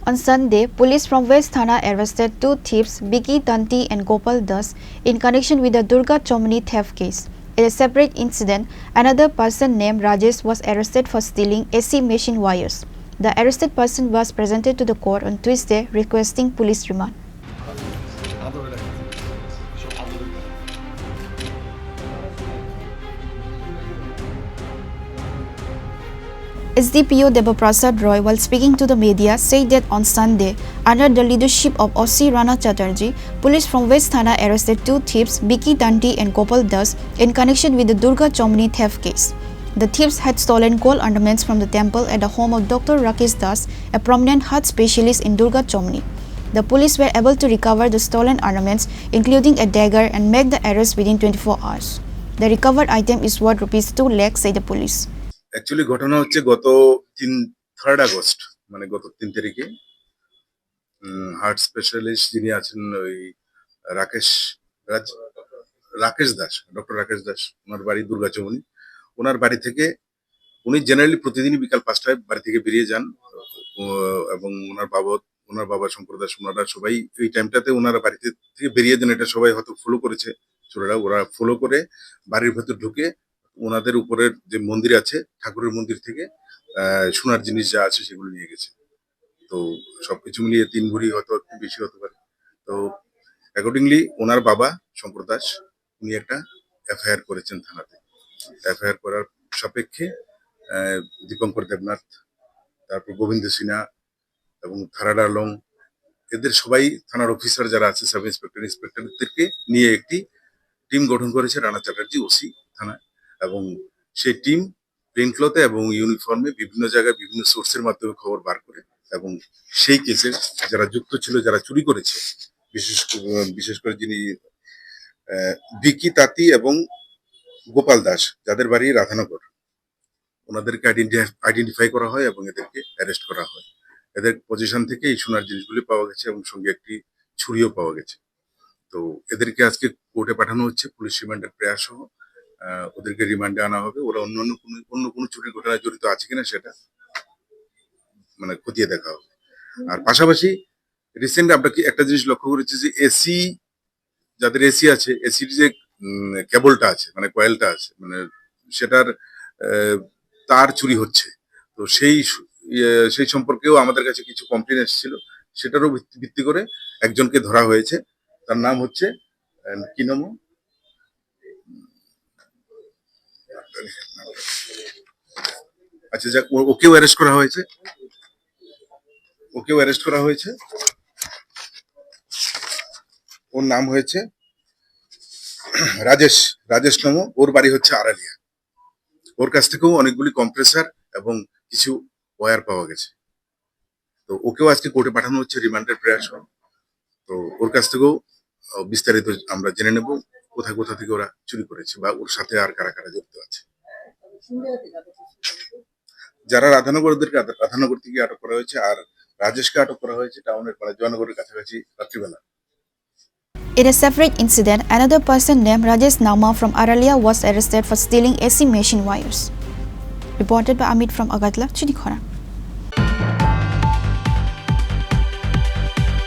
On Sunday, police from West Thana arrested two thieves, Vicky Tanti and Gopal Das, in connection with the Durga Chomni theft case. In a separate incident, another person named Rajesh was arrested for stealing AC machine wires. The arrested person was presented to the court on Tuesday requesting police remand. SDPO Debaprasad Roy, while speaking to the media, said that on Sunday, under the leadership of OC Rana Chatterjee, police from West Thana arrested two thieves, Vicky Tanti and Gopal Das, in connection with the Durga Chomni theft case. The thieves had stolen gold ornaments from the temple at the home of Dr. Rakesh Das, a prominent heart specialist in Durga Chomni. The police were able to recover the stolen ornaments, including a dagger, and make the arrest within 24 hours. The recovered item is worth ₹2 lakhs, said the police. Actually ঘটনা হচ্ছে গত 3 August মানে গত 3 তারিখে heart specialist যিনি আছেন ওই Rakesh Das, doctor Rakesh Das, ওনার বাড়ি দুর্গাচমনি। ওনার বাড়ি থেকে উনি জেনারেলি প্রতিদিনই বিকাল 5টায় বাড়ি থেকে বেরিয়ে যান এবং ওনার বাবা শঙ্কর দাস, ওনারা সবাই এই টাইমটাতে ওনারা বাড়িতে থেকে বেরিয়ে যান। এটা সবাই হয়তো ফলো করেছে ছোটরা, ওরা ফলো করে বাড়ির ভেতর ঢুকে ওনাদের উপরের যে মন্দির আছে ঠাকুরের মন্দির থেকে সোনার জিনিস যা আছে সেগুলো নিয়ে গেছে। তো সবকিছু মিলিয়ে 3 ভরি হয়তো একটু বেশি হতে পারে। তো অ্যাকর্ডিংলি ওনার বাবা শঙ্কর দাস উনি একটা এফআইআর করেছেন থানাতে। এফআইআর করার সাপেক্ষে দীপঙ্কর দেবনাথ, তারপর গোবিন্দ সিনহা এবং থারাডা লং, এদের সবাই থানার অফিসার যারা আছে, সাব ইন্সপেক্টর, ইন্সপেক্টরদেরকে নিয়ে একটি টিম গঠন করেছে রানা চ্যাটার্জি ওসি থানা। এবং সেই টিম প্লেন ক্লথে এবং ইউনিফর্মে বিভিন্ন জায়গায় বিভিন্ন সোর্সের মাধ্যমে খবর বার করে এবং সেই কেসে যারা যুক্ত ছিল, যারা চুরি করেছে, বিশেষ করে যিনি ভিকি তাঁতি এবং গোপাল দাস, যাদের বাড়ি রাধানগর, ওনাদেরকে আইডেন্টিফাই করা হয় এবং এদেরকে অ্যারেস্ট করা হয়। এদের পজিশন থেকে এই সোনার জিনিসগুলি পাওয়া গেছে এবং সঙ্গে একটি ছুরিও পাওয়া গেছে। তো এদেরকে আজকে কোর্টে পাঠানো হচ্ছে পুলিশ রিমান্ডের প্রয়াস সহ। ওদেরকে রিমান্ডে আনা হবে। ওরা অন্য কোনো চুরির ঘটনায় জড়িত আছে কিনা সেটা মানে খতিয়ে দেখা হবে। আর পাশাপাশি রিসেন্ট আমরা কি একটা জিনিস লক্ষ্য করেছি যে এসি, যাদের এসি আছে, এসির যে কেবলটা আছে মানে কয়েলটা আছে, মানে সেটার তার চুরি হচ্ছে। তো সেই সম্পর্কেও আমাদের কাছে কিছু কমপ্লেন এসেছিল, সেটারও ভিত্তি করে একজনকে ধরা হয়েছে। তার নাম হচ্ছে কি নাম, আচ্ছা যাক, ওকেও অ্যারেস্ট করা হয়েছে। ওর নাম হয়েছে রাজেশ নম, ওর বাড়ি হচ্ছে আড়ালিয়া। ওর কাছ থেকেও অনেকগুলি কম্প্রেসার এবং কিছু ওয়্যার পাওয়া গেছে। তো ওকেও আজকে কোর্টে পাঠানো হচ্ছে রিমান্ডের প্রয়াস। তো ওর কাছ থেকেও বিস্তারিত আমরা জেনে নেব কোথা থেকে ওরা চুরি করেছে বা ওর সাথে আর কারা জড়িত আছে। যারা রাধানগর, ওদেরকে রাধানগর থেকে আটক করা হয়েছে, আর রাজেশকে আটক করা হয়েছে টাউনের জয়নগরের কাছাকাছি রাত্রিবেলা। In a separate incident, another person named Rajesh Nama from Aralia was arrested for stealing AC machine wires. Reported by Amit from Agatla, Chinikhara.